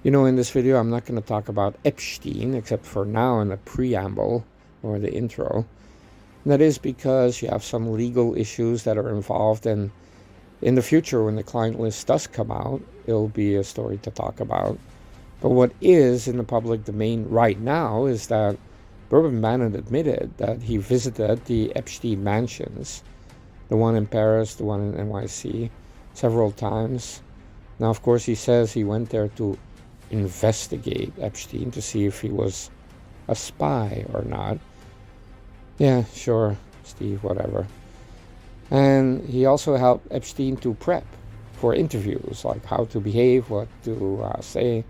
In this video, I'm not going to talk about Epstein, except for now in the preamble or the intro. And that is because you have some legal issues that are involved, and in the future, when the client list does come out, it'll be a story to talk about. But what is in the public domain right now is that Bannon admitted that he visited the Epstein mansions, the one in Paris, the one in NYC, several times. Now, of course, he says he went there to investigate Epstein to see if he was a spy or not. Yeah, sure, Steve, whatever. And he also helped Epstein to prep for interviews, like how to behave, what to say.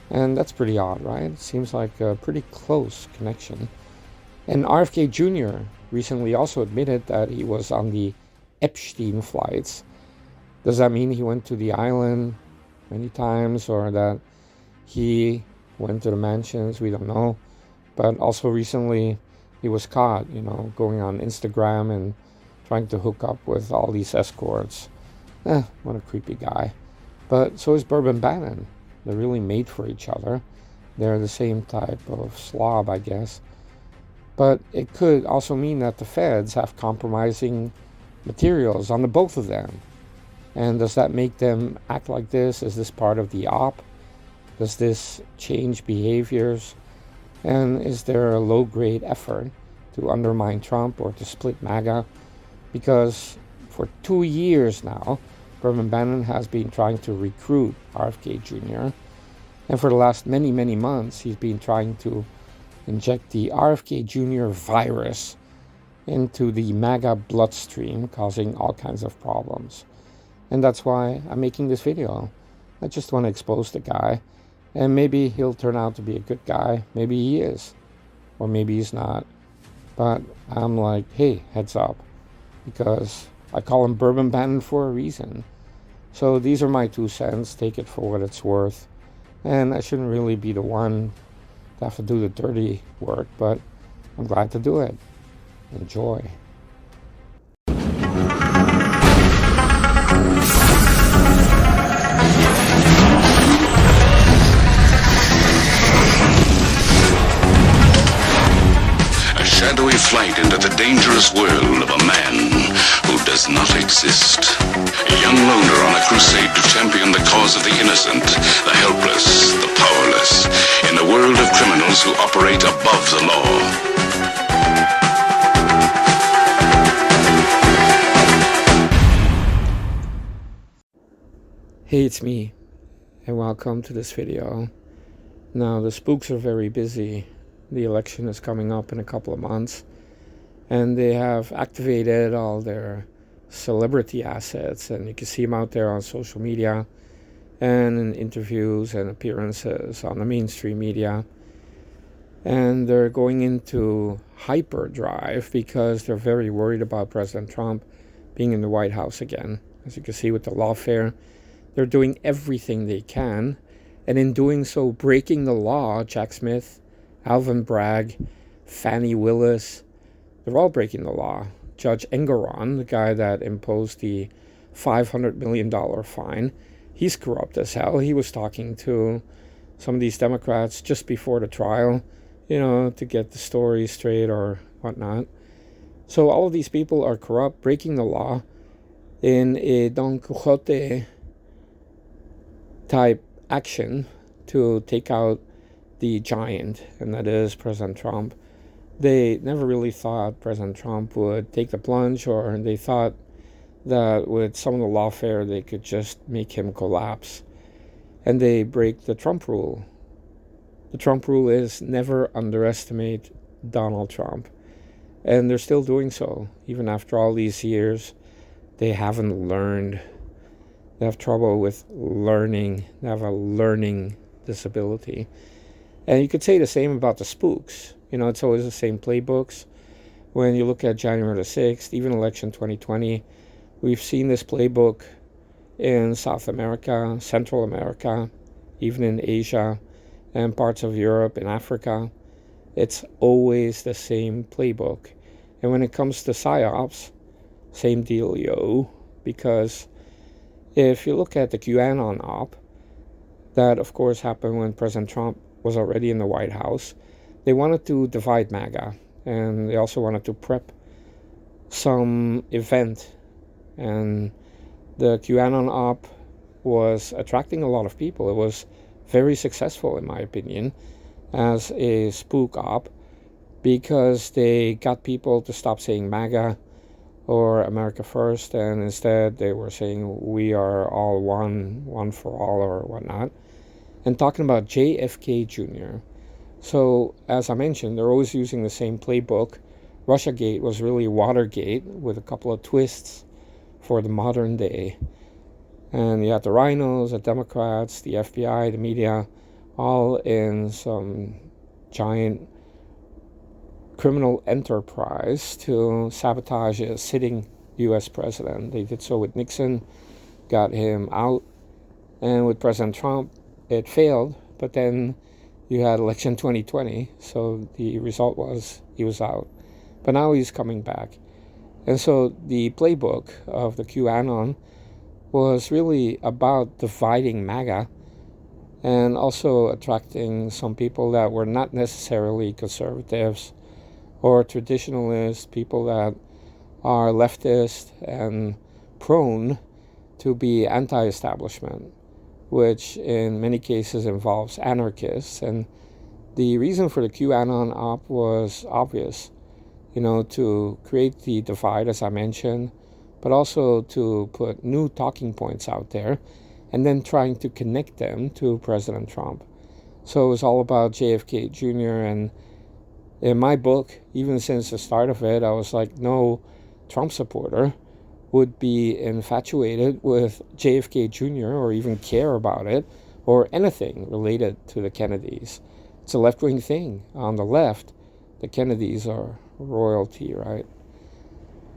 And that's pretty odd, right? It seems like a pretty close connection. And RFK Jr. recently also admitted that he was on the Epstein flights. Does that mean he went to the island many times, or that he went to the mansions? We don't know. But also recently he was caught, going on Instagram and trying to hook up with all these escorts. What a creepy guy. But so is Bannon. They're really made for each other. They're the same type of slob, I guess. But it could also mean that the feds have compromising materials on the both of them. And does that make them act like this? Is this part of the op? Does this change behaviors? And is there a low-grade effort to undermine Trump or to split MAGA? Because for 2 years now, Bannon has been trying to recruit RFK Jr. And for the last many, many months, he's been trying to inject the RFK Jr. virus into the MAGA bloodstream, causing all kinds of problems. And that's why I'm making this video. I just want to expose the guy. And maybe he'll turn out to be a good guy. Maybe he is. Or maybe he's not. But I'm like, hey, heads up. Because I call him Bannon for a reason. So these are my 2 cents. Take it for what it's worth. And I shouldn't really be the one to have to do the dirty work. But I'm glad to do it. Enjoy. Shadowy flight into the dangerous world of a man who does not exist. A young loner on a crusade to champion the cause of the innocent, the helpless, the powerless, in a world of criminals who operate above the law. Hey, it's me, and welcome to this video. Now, the spooks are very busy. The election is coming up in a couple of months, and they have activated all their celebrity assets, and you can see them out there on social media and in interviews and appearances on the mainstream media. And they're going into hyperdrive because they're very worried about President Trump being in the White House again. As you can see with the lawfare, they're doing everything they can, and in doing so, breaking the law. Jack Smith, Alvin Bragg, Fannie Willis, they're all breaking the law. Judge Engoron, the guy that imposed the $500 million fine, he's corrupt as hell. He was talking to some of these Democrats just before the trial, to get the story straight or whatnot. So all of these people are corrupt, breaking the law in a Don Quixote type action to take out the giant, and that is President Trump. They never really thought President Trump would take the plunge, or they thought that with some of the lawfare they could just make him collapse. And they break the Trump rule. The Trump rule is never underestimate Donald Trump. And they're still doing so. Even after all these years, they haven't learned. They have trouble with learning. They have a learning disability. And you could say the same about the spooks. It's always the same playbooks. When you look at January the 6th, even election 2020, we've seen this playbook in South America, Central America, even in Asia, and parts of Europe and Africa. It's always the same playbook. And when it comes to psy-ops, same dealio, because if you look at the QAnon op, That, of course, happened when President Trump was already in the White House. They wanted to divide MAGA, and they also wanted to prep some event. And the QAnon op was attracting a lot of people. It was very successful, in my opinion, as a spook op, because they got people to stop saying MAGA or America First, and instead they were saying we are all one for all, or whatnot, and talking about JFK Jr. So, as I mentioned, they're always using the same playbook. Russiagate was really Watergate with a couple of twists for the modern day. And you had the rhinos, the Democrats, the FBI, the media, all in some giant criminal enterprise to sabotage a sitting U.S. president. They did so with Nixon, got him out, and with President Trump, it failed, but then you had election 2020, so the result was he was out. But now he's coming back. And so the playbook of the QAnon was really about dividing MAGA and also attracting some people that were not necessarily conservatives or traditionalists, people that are leftist and prone to be anti-establishment, which in many cases involves anarchists. And the reason for the QAnon op was obvious, to create the divide, as I mentioned, but also to put new talking points out there and then trying to connect them to President Trump. So it was all about JFK Jr. And in my book, even since the start of it, I was like, no Trump supporter would be infatuated with JFK Jr. or even care about it or anything related to the Kennedys. It's a left-wing thing. On the left, the Kennedys are royalty, right?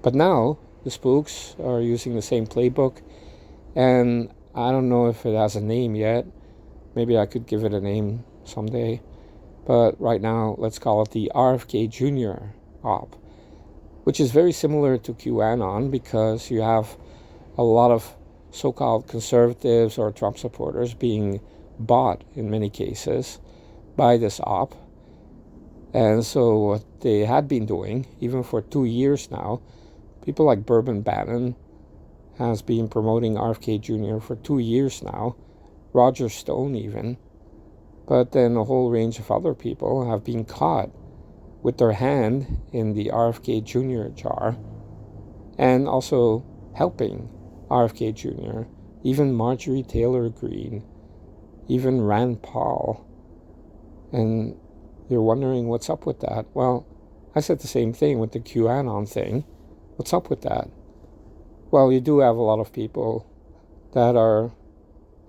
But now the spooks are using the same playbook, and I don't know if it has a name yet. Maybe I could give it a name someday. But right now, let's call it the RFK Jr. op, which is very similar to QAnon because you have a lot of so-called conservatives or Trump supporters being bought in many cases by this op. And so what they had been doing, even for 2 years now, people like Bannon has been promoting RFK Jr. for 2 years now, Roger Stone even, but then a whole range of other people have been caught with their hand in the RFK Jr. jar and also helping RFK Jr., even Marjorie Taylor Greene, even Rand Paul. And you're wondering what's up with that. Well, I said the same thing with the QAnon thing. What's up with that? Well, you do have a lot of people that are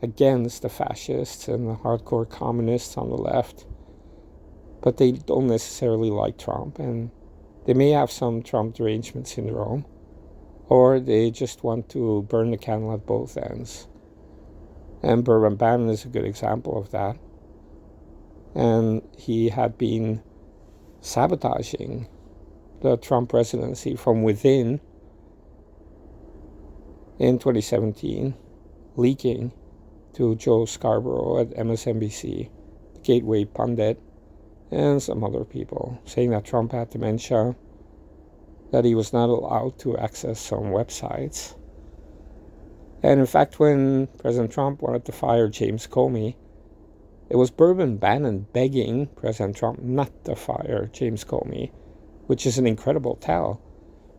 against the fascists and the hardcore communists on the left, but they don't necessarily like Trump, and they may have some Trump derangement syndrome, or they just want to burn the candle at both ends. And Bannon is a good example of that. And he had been sabotaging the Trump presidency from within in 2017, leaking to Joe Scarborough at MSNBC, the Gateway Pundit, and some other people, saying that Trump had dementia, that he was not allowed to access some websites. And in fact, when President Trump wanted to fire James Comey, it was Bannon begging President Trump not to fire James Comey, which is an incredible tell,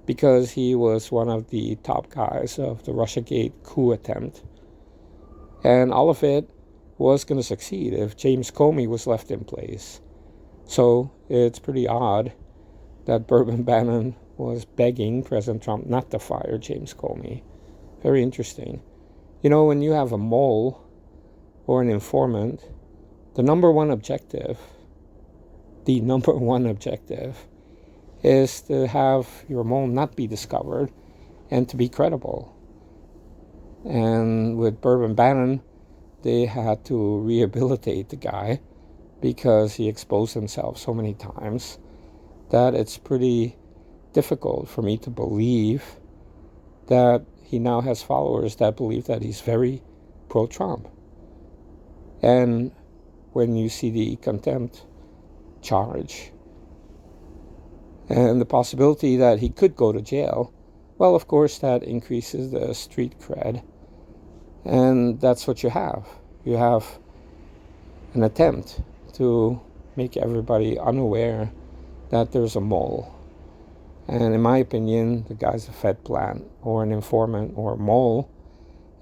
because he was one of the top guys of the Russiagate coup attempt. And all of it was going to succeed if James Comey was left in place. So it's pretty odd that Bannon was begging President Trump not to fire James Comey. Very interesting. When you have a mole or an informant, the number one objective is to have your mole not be discovered and to be credible. And with Bannon, they had to rehabilitate the guy because he exposed himself so many times that it's pretty difficult for me to believe that he now has followers that believe that he's very pro-Trump. And when you see the contempt charge and the possibility that he could go to jail, well, of course, that increases the street cred. And that's what you have. You have an attempt to make everybody unaware that there's a mole. And in my opinion, the guy's a Fed plant or an informant or a mole.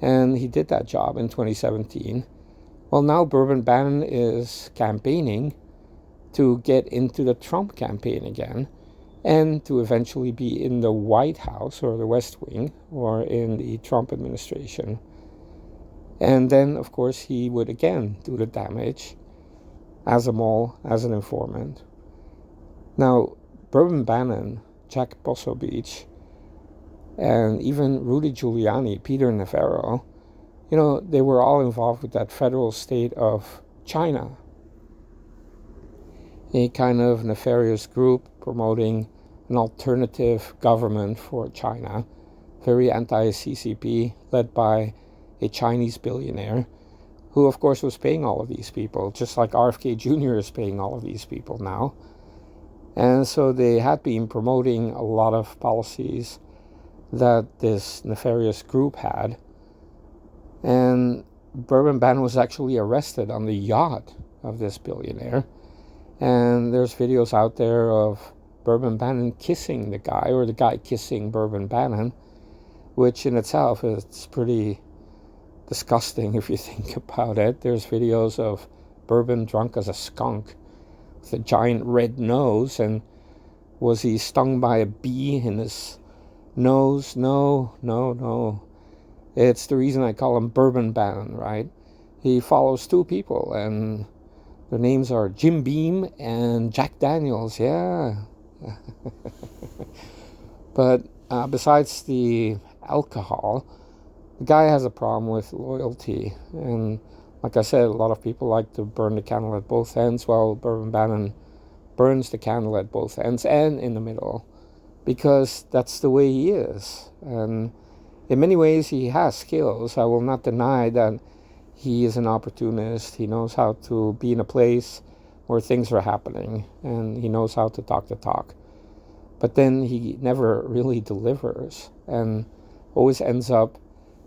And he did that job in 2017. Well, now Bannon is campaigning to get into the Trump campaign again and to eventually be in the White House or the West Wing or in the Trump administration. And then, of course, he would again do the damage as a mole, as an informant. Now, Bannon, Jack Beach, and even Rudy Giuliani, Peter Navarro, they were all involved with that federal state of China, a kind of nefarious group promoting an alternative government for China, very anti-CCP, led by a Chinese billionaire who, of course, was paying all of these people, just like RFK Jr. is paying all of these people now. And so they had been promoting a lot of policies that this nefarious group had. And Bannon was actually arrested on the yacht of this billionaire. And there's videos out there of Bannon kissing the guy, or the guy kissing Bannon, which in itself is pretty disgusting if you think about it. There's videos of Bourbon drunk as a skunk with a giant red nose, and was he stung by a bee in his nose? No. It's the reason I call him Bannon, right? He follows two people, and their names are Jim Beam and Jack Daniels, yeah. But besides the alcohol, the guy has a problem with loyalty. And like I said, a lot of people like to burn the candle at both ends. Well, Bannon burns the candle at both ends and in the middle, because that's the way he is. And in many ways, he has skills. I will not deny that he is an opportunist. He knows how to be in a place where things are happening, and he knows how to talk the talk. But then he never really delivers and always ends up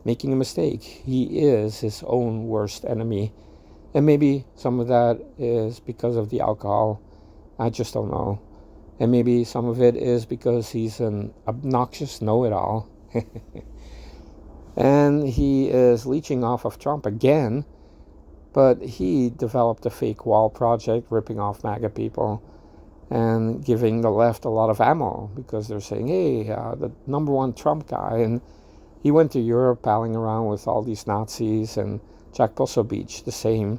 making a mistake. He is his own worst enemy. And maybe some of that is because of the alcohol. I just don't know. And maybe some of it is because he's an obnoxious know-it-all. And he is leeching off of Trump again, but he developed a fake wall project, ripping off MAGA people and giving the left a lot of ammo, because they're saying, hey, the number one Trump guy, and he went to Europe palling around with all these Nazis, and Jack Beach the same,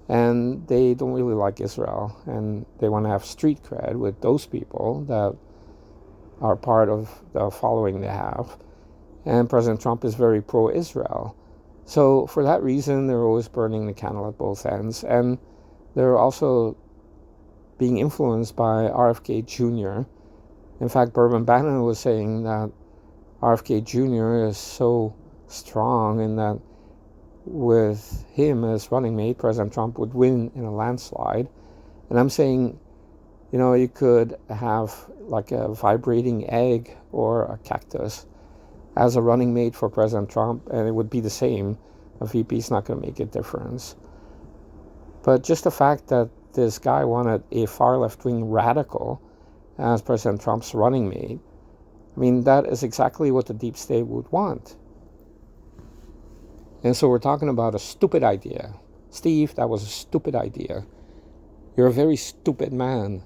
and they don't really like Israel, and they want to have street cred with those people that are part of the following they have. And President Trump is very pro-Israel. So for that reason, they're always burning the candle at both ends. And they're also being influenced by RFK Jr. In fact, Bannon was saying that RFK Jr. is so strong, and that with him as running mate, President Trump would win in a landslide. And I'm saying, you could have like a vibrating egg or a cactus as a running mate for President Trump, and it would be the same. A VP is not going to make a difference. But just the fact that this guy wanted a far left-wing radical as President Trump's running mate, I mean, that is exactly what the deep state would want. And so we're talking about a stupid idea. Steve, that was a stupid idea. You're a very stupid man,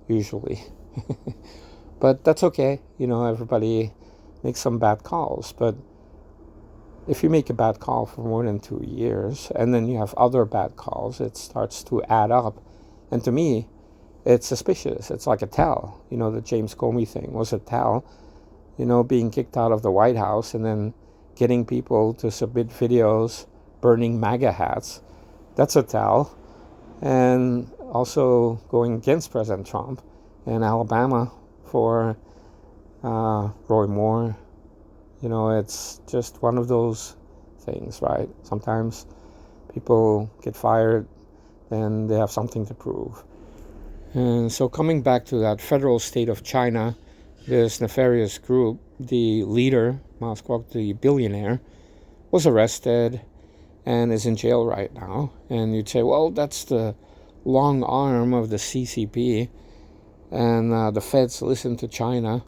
usually. But that's okay. Everybody makes some bad calls. But if you make a bad call for more than 2 years, and then you have other bad calls, it starts to add up. And to me, it's suspicious. It's like a tell. The James Comey thing was a tell. Being kicked out of the White House and then getting people to submit videos burning MAGA hats. That's a tell. And also going against President Trump in Alabama for Roy Moore. It's just one of those things, right? Sometimes people get fired, then they have something to prove. And so coming back to that federal state of China, this nefarious group, the leader, Moscow, the billionaire, was arrested and is in jail right now. And you'd say, well, that's the long arm of the CCP, and the feds listen to China.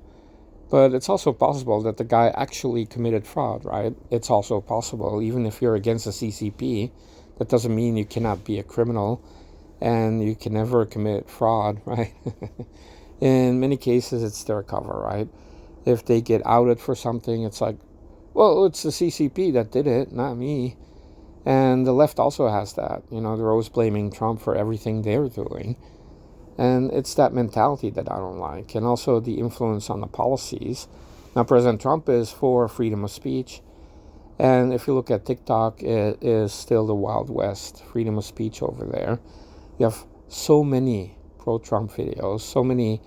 But it's also possible that the guy actually committed fraud, right? It's also possible, even if you're against the CCP, that doesn't mean you cannot be a criminal and you can never commit fraud, right? In many cases, it's their cover, right? If they get outed for something, it's like, well, it's the CCP that did it, not me. And the left also has that. You know, they're always blaming Trump for everything they're doing. And it's that mentality that I don't like. And also the influence on the policies. Now, President Trump is for freedom of speech. And if you look at TikTok, it is still the Wild West, freedom of speech over there. You have so many pro-Trump videos, so many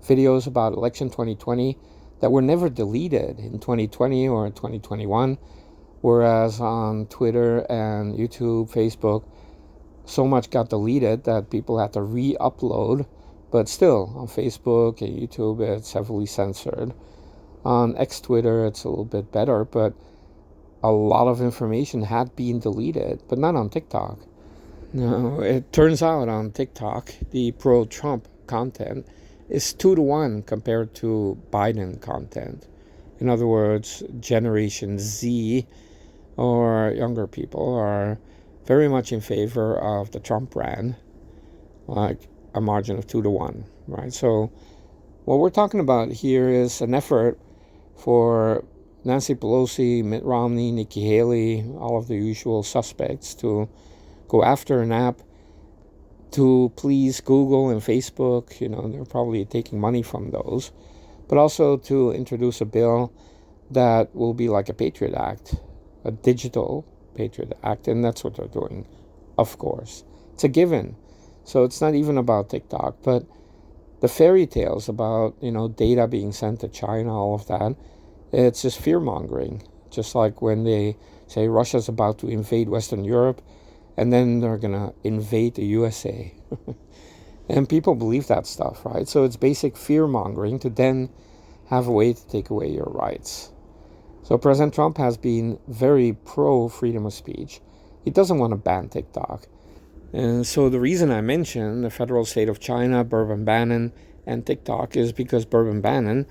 videos about election 2020 that were never deleted in 2020 or 2021. Whereas on Twitter and YouTube, Facebook, so much got deleted that people had to re-upload. But still, on Facebook and YouTube, it's heavily censored. On X Twitter, it's a little bit better, but a lot of information had been deleted, but not on TikTok. No, it turns out on TikTok, the pro-Trump content is 2-to-1 compared to Biden content. In other words, Generation Z or younger people are very much in favor of the Trump brand, like a margin of 2-to-1, right? So what we're talking about here is an effort for Nancy Pelosi, Mitt Romney, Nikki Haley, all of the usual suspects to go after an app to please Google and Facebook. You know, they're probably taking money from those, but also to introduce a bill that will be like a Patriot Act, a digital Patriot Act, and that's what they're doing, of course. It's a given. So it's not even about TikTok, but the fairy tales about, you know, data being sent to China, all of that, it's just fear-mongering. Just like when they say Russia's about to invade Western Europe, and then they're going to invade the USA. And people believe that stuff, right? So it's basic fear-mongering to then have a way to take away your rights. So President Trump has been very pro-freedom of speech. He doesn't want to ban TikTok. And so the reason I mention the federal state of China, Bannon, and TikTok is because Bannon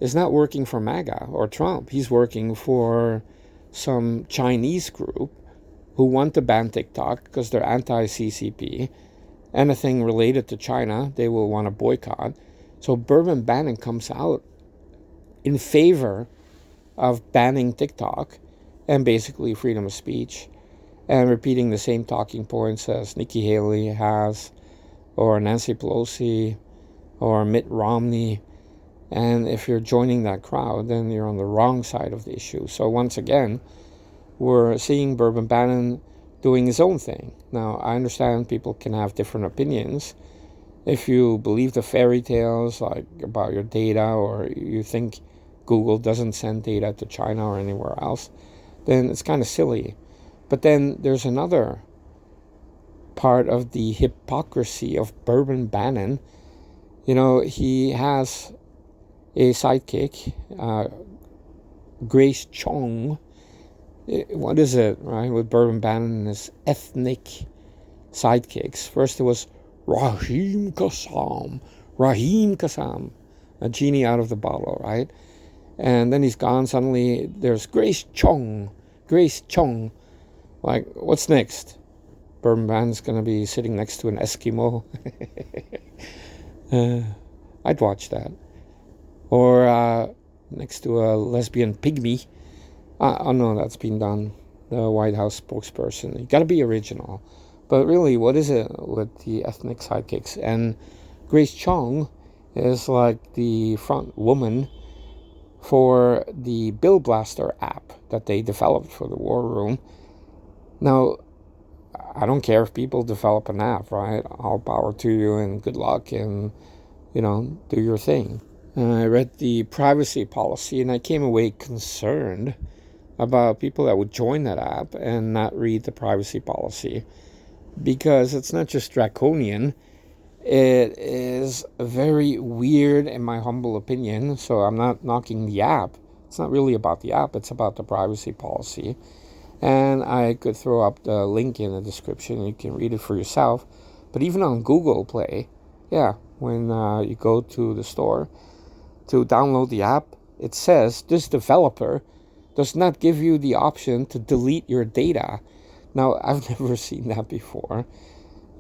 is not working for MAGA or Trump. He's working for some Chinese group who want to ban TikTok because they're anti-CCP. Anything related to China, they will want to boycott. So Bannon comes out in favor of banning TikTok and basically freedom of speech, and repeating the same talking points as Nikki Haley has, or Nancy Pelosi, or Mitt Romney. And if you're joining that crowd, then you're on the wrong side of the issue. So once again, we're seeing Bannon doing his own thing. Now, I understand people can have different opinions. If you believe the fairy tales like about your data, or you think Google doesn't send data to China or anywhere else, then it's kind of silly. But then there's another part of the hypocrisy of Bannon. You know, he has a sidekick, Grace Chong. What is it, right, with Bannon and his ethnic sidekicks? First it was Raheem Kassam, a genie out of the bottle, right? And then he's gone. Suddenly there's Grace Chong. Like, what's next? Bannon's going to be sitting next to an Eskimo. I'd watch that. Or next to a lesbian pygmy. Oh no, that's been done. The White House spokesperson. You got to be original. But really, what is it with the ethnic sidekicks? And Grace Chong is like the front woman for the Bill Blaster app that they developed for the War Room. Now, I don't care if people develop an app, right? All power to you and good luck, and, you know, do your thing. And I read the privacy policy and I came away concerned about people that would join that app and not read the privacy policy, because it's not just draconian. It is very weird, in my humble opinion. So I'm not knocking the app. It's not really about the app. It's about the privacy policy. And I could throw up the link in the description. You can read it for yourself. But even on Google Play, yeah, when you go to the store to download the app, it says this developer does not give you the option to delete your data. Now, I've never seen that before.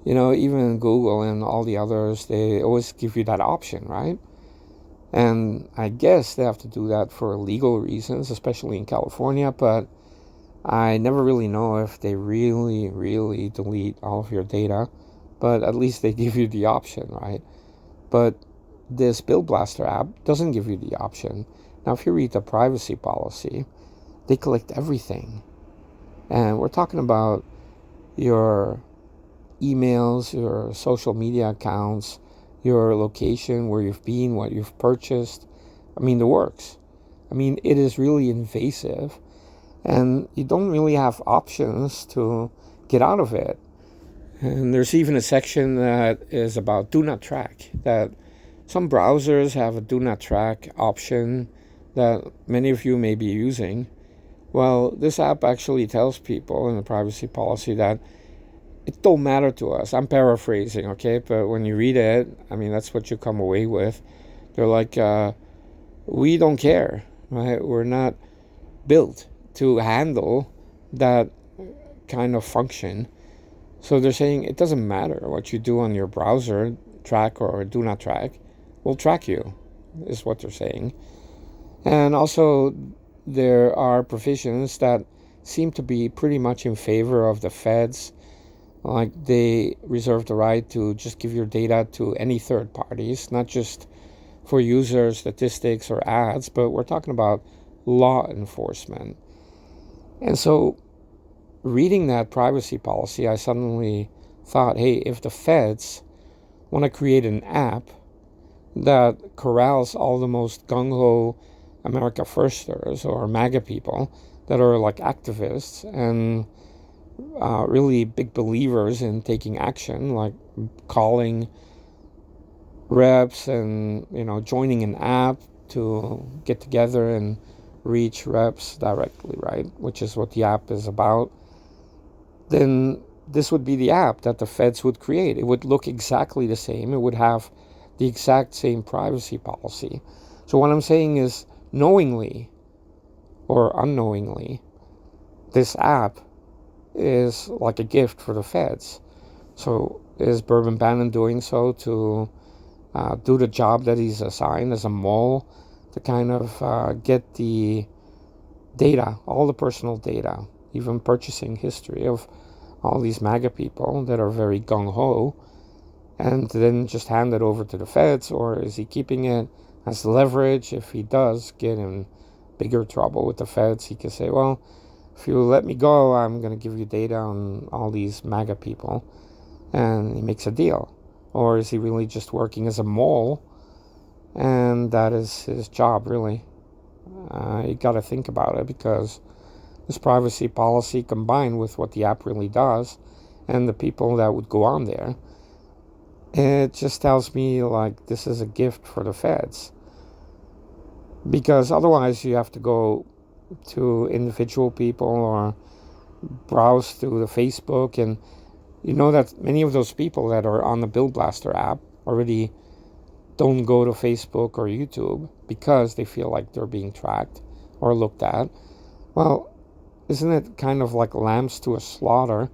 You know, even Google and all the others, they always give you that option, right? And I guess they have to do that for legal reasons, especially in California, but I never really know if they really delete all of your data, but at least they give you the option, right? But this Bill Blaster app doesn't give you the option. Now, if you read the privacy policy, they collect everything. And we're talking about your emails, your social media accounts, your location, where you've been, what you've purchased. I mean, the works. I mean, it is really invasive, and you don't really have options to get out of it. And there's even a section that is about do not track, that some browsers have a do not track option that many of you may be using. Well, this app actually tells people in the privacy policy that it don't matter to us. I'm paraphrasing, okay? But when you read it, I mean, that's what you come away with. They're like, we don't care, right? We're not built to handle that kind of function. So they're saying it doesn't matter what you do on your browser, track or do not track, we'll track you, is what they're saying. And also, there are provisions that seem to be pretty much in favor of the feds. Like, they reserve the right to just give your data to any third parties, not just for user statistics or ads, but we're talking about law enforcement. And so, reading that privacy policy, I suddenly thought, hey, if the feds want to create an app that corrals all the most gung-ho America Firsters or MAGA people that are like activists and really big believers in taking action, like calling reps and, you know, joining an app to get together and reach reps directly, right? Which is what the app is about. Then this would be the app that the feds would create. It would look exactly the same. It would have the exact same privacy policy. So what I'm saying is, knowingly or unknowingly, this app is like a gift for the feds. So is Bannon doing so to do the job that he's assigned as a mole, to kind of get the data, all the personal data, even purchasing history of all these MAGA people that are very gung-ho, and then just hand it over to the feds? Or is he keeping it as leverage? If he does get in bigger trouble with the feds, he can say, well, if you let me go, I'm going to give you data on all these MAGA people. And he makes a deal. Or is he really just working as a mole? And that is his job, really. You got to think about it, because this privacy policy, combined with what the app really does and the people that would go on there, it just tells me like this is a gift for the feds. Because otherwise you have to go to individual people or browse through the Facebook, and you know that many of those people that are on the Bill Blaster app already don't go to Facebook or YouTube because they feel like they're being tracked or looked at. Well, isn't it kind of like lambs to a slaughter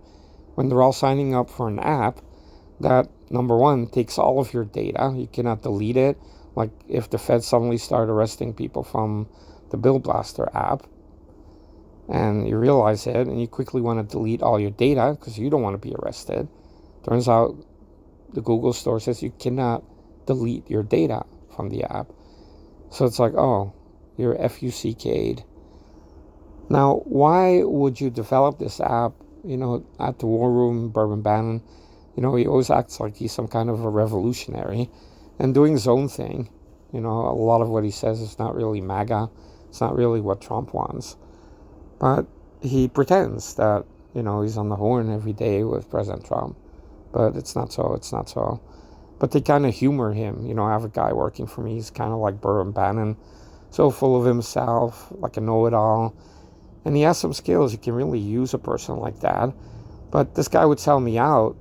when they're all signing up for an app that, number one, takes all of your data? You cannot delete it. Like, if the feds suddenly start arresting people from the Bill Blaster app, and you realize it, and you quickly want to delete all your data because you don't want to be arrested. Turns out the Google store says you cannot delete your data from the app. So it's like, oh, you're FUCK'd. Now, why would you develop this app, you know, at the War Room, Bannon? You know, he always acts like he's some kind of a revolutionary and doing his own thing. You know, a lot of what he says is not really MAGA. It's not really what Trump wants. But he pretends that, he's on the horn every day with President Trump. But it's not so. It's not so. But they kind of humor him. I have a guy working for me. He's kind of like Bannon, so full of himself, like a know-it-all. And he has some skills. You can really use a person like that. But this guy would sell me out,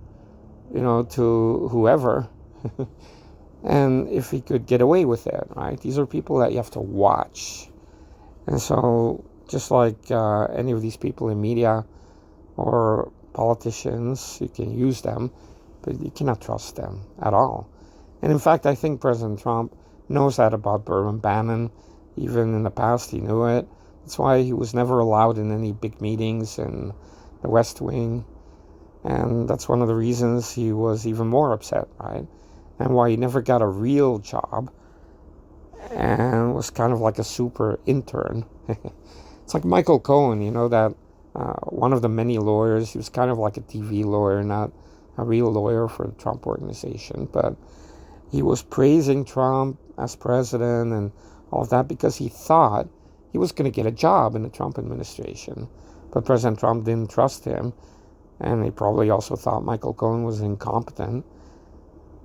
to whoever. And if he could get away with it, right? These are people that you have to watch. And so, just like any of these people in media or politicians, you can use them, but you cannot trust them at all. And in fact, I think President Trump knows that about Bannon. Even in the past, he knew it. That's why he was never allowed in any big meetings in the West Wing. And that's one of the reasons he was even more upset, right? And why he never got a real job and was kind of like a super intern. It's like Michael Cohen, that one of the many lawyers. He was kind of like a TV lawyer, not a real lawyer for the Trump organization. But he was praising Trump as president and all of that because he thought he was going to get a job in the Trump administration. But President Trump didn't trust him. And he probably also thought Michael Cohen was incompetent.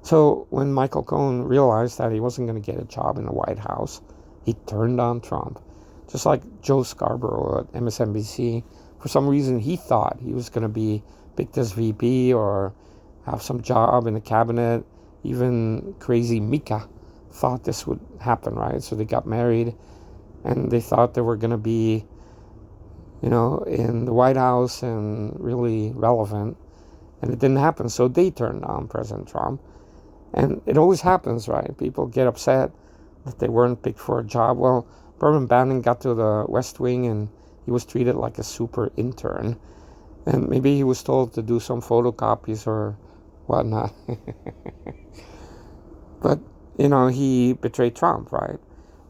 So when Michael Cohen realized that he wasn't going to get a job in the White House, he turned on Trump. Just like Joe Scarborough at MSNBC. For some reason, he thought he was going to be picked as VP or have some job in the cabinet. Even crazy Mika thought this would happen, right? So they got married, and they thought they were going to be, in the White House and really relevant. And it didn't happen. So they turned on President Trump. And it always happens, right? People get upset that they weren't picked for a job. Well, Bannon got to the West Wing and he was treated like a super intern. And maybe he was told to do some photocopies or whatnot. But, he betrayed Trump, right?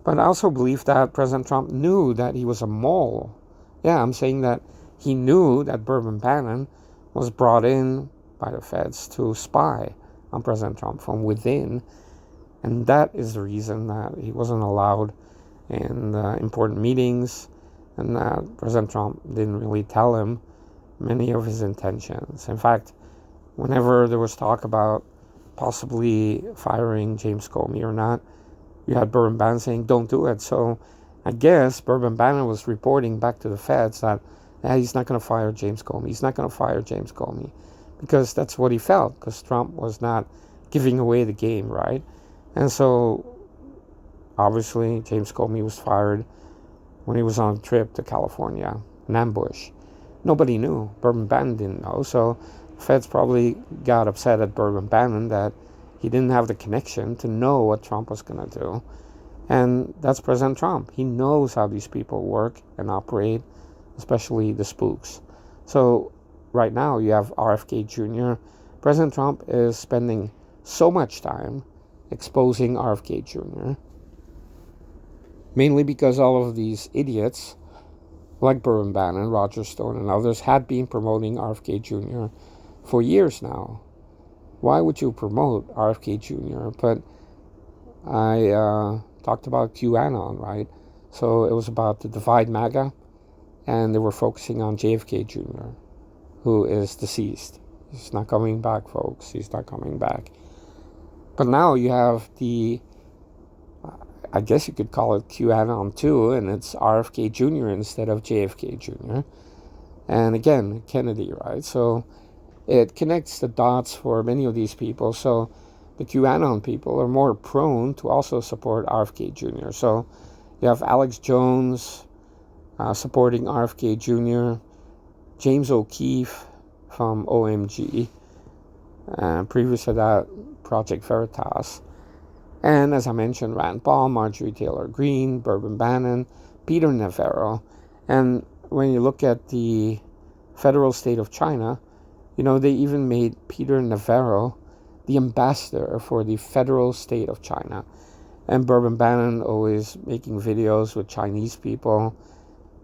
But I also believe that President Trump knew that he was a mole. Yeah, I'm saying that he knew that Bannon was brought in by the feds to spy on President Trump from within. And that is the reason that he wasn't allowed in important meetings, and that President Trump didn't really tell him many of his intentions. In fact, whenever there was talk about possibly firing James Comey or not, you had Bannon saying, don't do it. So I guess Bannon was reporting back to the feds that he's not going to fire James Comey. He's not going to fire James Comey. Because that's what he felt, because Trump was not giving away the game, right? And so, obviously, James Comey was fired when he was on a trip to California, an ambush. Nobody knew. Bannon didn't know. So, the feds probably got upset at Bannon that he didn't have the connection to know what Trump was going to do. And that's President Trump. He knows how these people work and operate, especially the spooks. So, right now, you have RFK Jr. President Trump is spending so much time exposing RFK Jr. Mainly because all of these idiots, like Bannon, Roger Stone, and others, had been promoting RFK Jr. for years now. Why would you promote RFK Jr.? But I talked about QAnon, right? So it was about the Divide MAGA, and they were focusing on JFK Jr., who is deceased. He's not coming back, folks. He's not coming back. But now you have I guess you could call it QAnon too, and it's RFK Jr. instead of JFK Jr. And again, Kennedy, right? So it connects the dots for many of these people. So the QAnon people are more prone to also support RFK Jr. So you have Alex Jones supporting RFK Jr., James O'Keefe from OMG, previous to that, Project Veritas. And as I mentioned, Rand Paul, Marjorie Taylor Greene, Bannon, Peter Navarro. And when you look at the federal state of China, they even made Peter Navarro the ambassador for the federal state of China. And Bannon always making videos with Chinese people.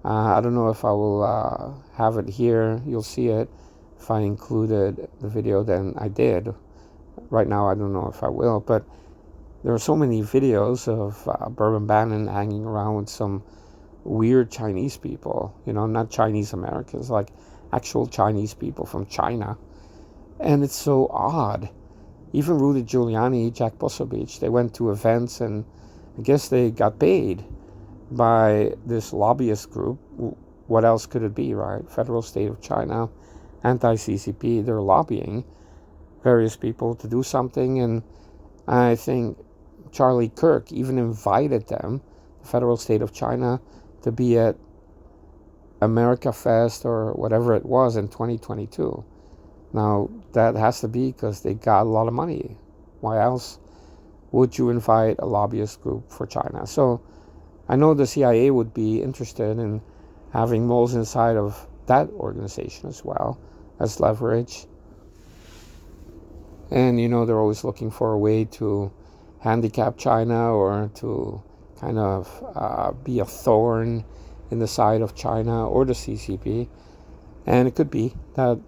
I don't know if I will have it here. You'll see it. If I included the video, then I did. Right now, I don't know if I will. But there are so many videos of Bannon hanging around with some weird Chinese people, not Chinese Americans, like actual Chinese people from China. And it's so odd. Even Rudy Giuliani, Jack Posobiec, they went to events, and I guess they got paid by this lobbyist group. What else could it be, right? Federal State of China, anti-CCP, they're lobbying various people to do something. And I think Charlie Kirk even invited them, the Federal State of China, to be at America Fest or whatever it was in 2022. Now, that has to be because they got a lot of money. Why else would you invite a lobbyist group for China? So I know the CIA would be interested in having moles inside of that organization as well as leverage. And, they're always looking for a way to handicap China or to kind of be a thorn in the side of China or the CCP. And it could be that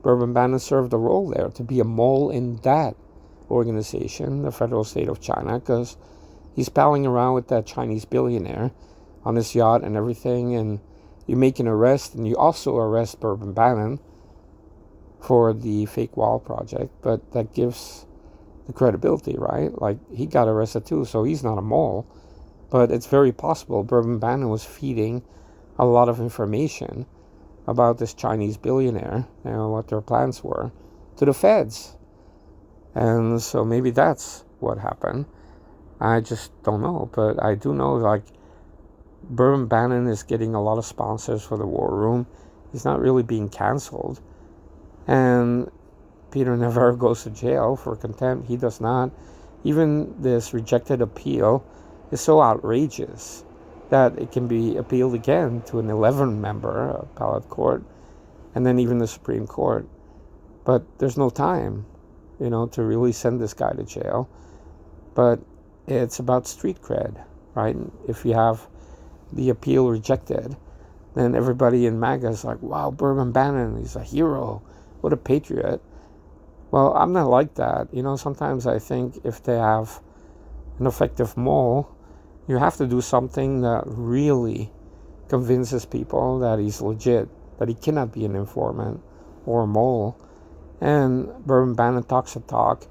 Bourbon Bannon served a role there, to be a mole in that organization, the Federal State of China, because he's palling around with that Chinese billionaire on his yacht and everything, and you make an arrest, and you also arrest Bourbon Bannon for the fake wall project, but that gives the credibility, right? Like, he got arrested too, so he's not a mole, but it's very possible Bourbon Bannon was feeding a lot of information about this Chinese billionaire, what their plans were, to the feds. And so maybe that's what happened. I just don't know, but I do know, like, Bourbon Bannon is getting a lot of sponsors for the War Room. He's not really being canceled. And Peter Navarro goes to jail for contempt. He does not. Even this rejected appeal is so outrageous that it can be appealed again to an 11-member appellate court, and then even the Supreme Court. But there's no time, to really send this guy to jail. But it's about street cred, right? If you have the appeal rejected, then everybody in MAGA is like, wow, Bourbon Bannon, he's a hero. What a patriot. Well, I'm not like that. Sometimes I think if they have an effective mole, you have to do something that really convinces people that he's legit, that he cannot be an informant or a mole. And Bourbon Bannon talks a talk,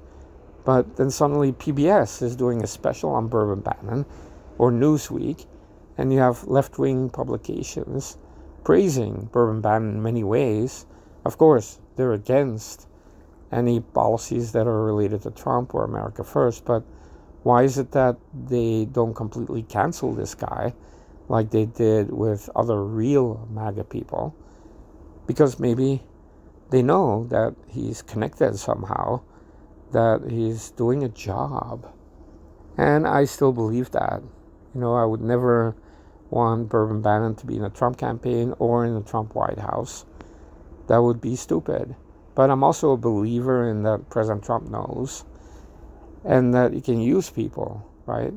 but then suddenly PBS is doing a special on Bourbon Bannon, or Newsweek, and you have left-wing publications praising Bourbon Bannon in many ways. Of course, they're against any policies that are related to Trump or America First, but why is it that they don't completely cancel this guy like they did with other real MAGA people? Because maybe they know that he's connected somehow, that he's doing a job. And I still believe that. I would never want Bourbon Bannon to be in a Trump campaign or in the Trump White House. That would be stupid. But I'm also a believer in that President Trump knows, and that you can use people, right?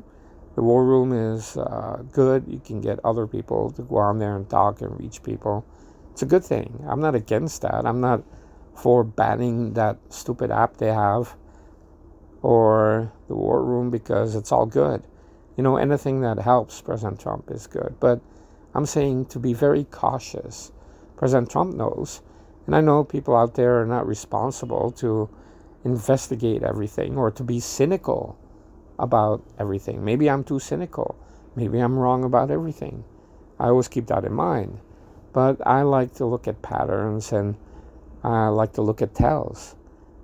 The War Room is good. You can get other people to go on there and talk and reach people. It's a good thing. I'm not against that. I'm not for banning that stupid app they have or the War Room, because it's all good. Anything that helps President Trump is good. But I'm saying to be very cautious. President Trump knows. And I know people out there are not responsible to investigate everything or to be cynical about everything. Maybe I'm too cynical. Maybe I'm wrong about everything. I always keep that in mind. But I like to look at patterns, and I like to look at tells.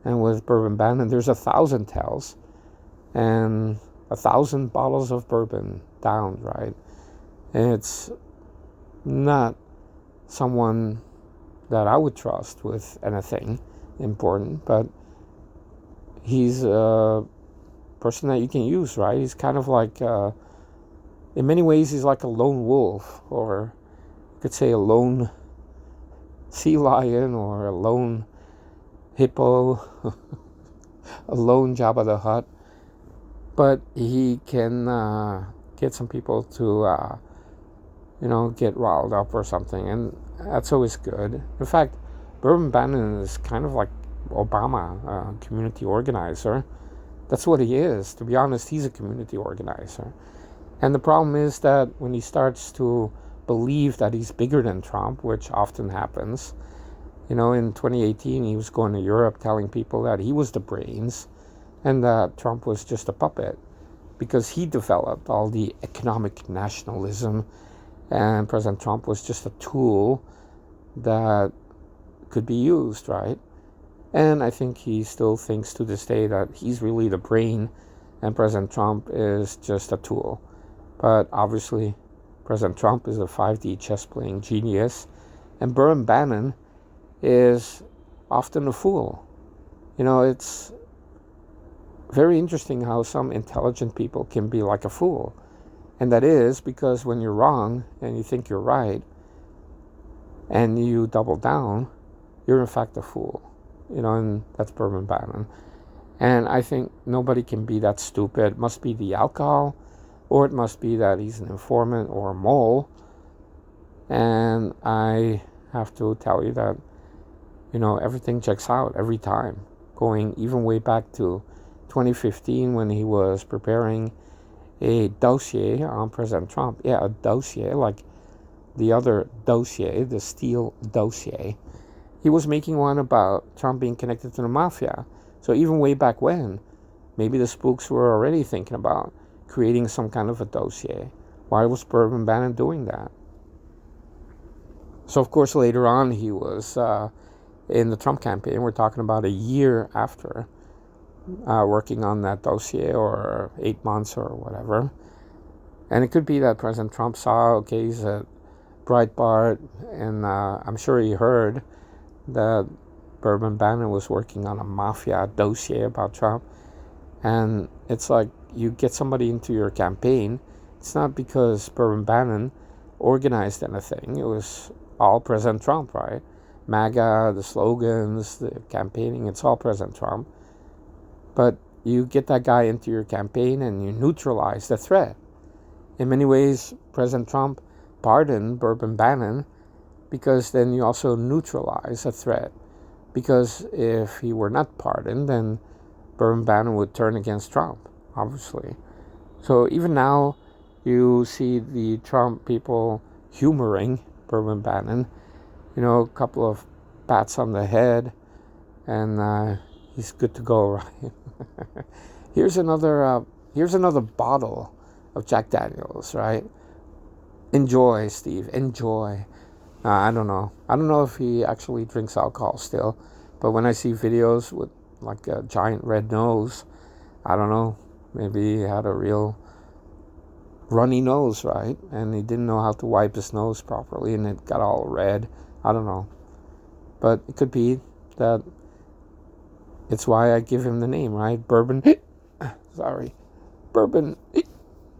And with Bourbon Bannon, there's 1,000 tells and 1,000 bottles of bourbon down, right? And it's not someone that I would trust with anything important, but he's a person that you can use, right? He's kind of like, in many ways, he's like a lone wolf, or you could say a lone sea lion, or a lone hippo, a lone Jabba the Hutt. But he can get some people to, get riled up or something, and that's always good. In fact, Bourbon Bannon is kind of like Obama, a community organizer. That's what he is. To be honest, he's a community organizer. And the problem is that when he starts to believe that he's bigger than Trump, which often happens. You know, in 2018, he was going to Europe telling people that he was the brains and that Trump was just a puppet because he developed all the economic nationalism, and President Trump was just a tool that could be used, right? And I think he still thinks to this day that he's really the brain and President Trump is just a tool. But obviously, President Trump is a 5D chess-playing genius, and Bannon is often a fool. You know, it's very interesting how some intelligent people can be like a fool. And that is because when you're wrong and you think you're right and you double down, you're in fact a fool. You know, and that's Bannon. And I think nobody can be that stupid. It must be the alcohol, or it must be that he's an informant or a mole. And I have to tell you that, you know, everything checks out every time. Going even way back to 2015 when he was preparing a dossier on President Trump. Yeah, a dossier, like the other dossier, the Steele dossier. He was making one about Trump being connected to the mafia. So even way back when, maybe the spooks were already thinking about creating some kind of a dossier. Why was Bannon doing that? So of course later on he was in the Trump campaign. We're talking about a year after working on that dossier, or 8 months or whatever. And it could be that President Trump saw, okay, he's a Breitbart, and I'm sure he heard that Bannon was working on a mafia dossier about Trump. And it's like, you get somebody into your campaign, it's not because Bannon organized anything. It was all President Trump, right? MAGA, the slogans, the campaigning, it's all President Trump. But you get that guy into your campaign and you neutralize the threat. In many ways, President Trump pardoned Bannon because then you also neutralize a threat. Because if he were not pardoned, then Bannon would turn against Trump, obviously. So even now, you see the Trump people humoring Bannon. You know, a couple of pats on the head, and he's good to go, right? Here's another bottle of Jack Daniels, right? Enjoy, Steve. Enjoy. I don't know. I don't know if he actually drinks alcohol still, but when I see videos with like a giant red nose, I don't know. Maybe he had a real runny nose, right? And he didn't know how to wipe his nose properly, and it got all red. I don't know. But it could be that it's why I give him the name, right? Sorry.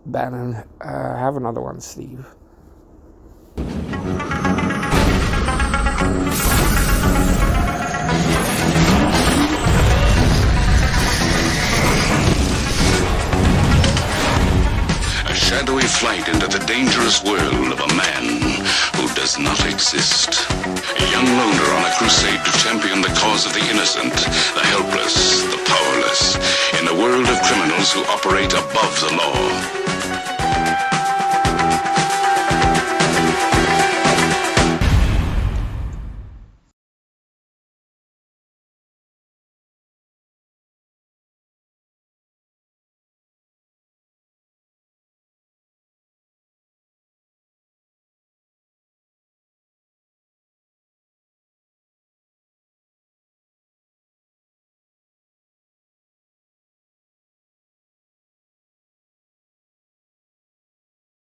Bannon. Have another one, Steve. Shadowy flight into the dangerous world of a man who does not exist. A young loner on a crusade to champion the cause of the innocent, the helpless, the powerless, in a world of criminals who operate above the law.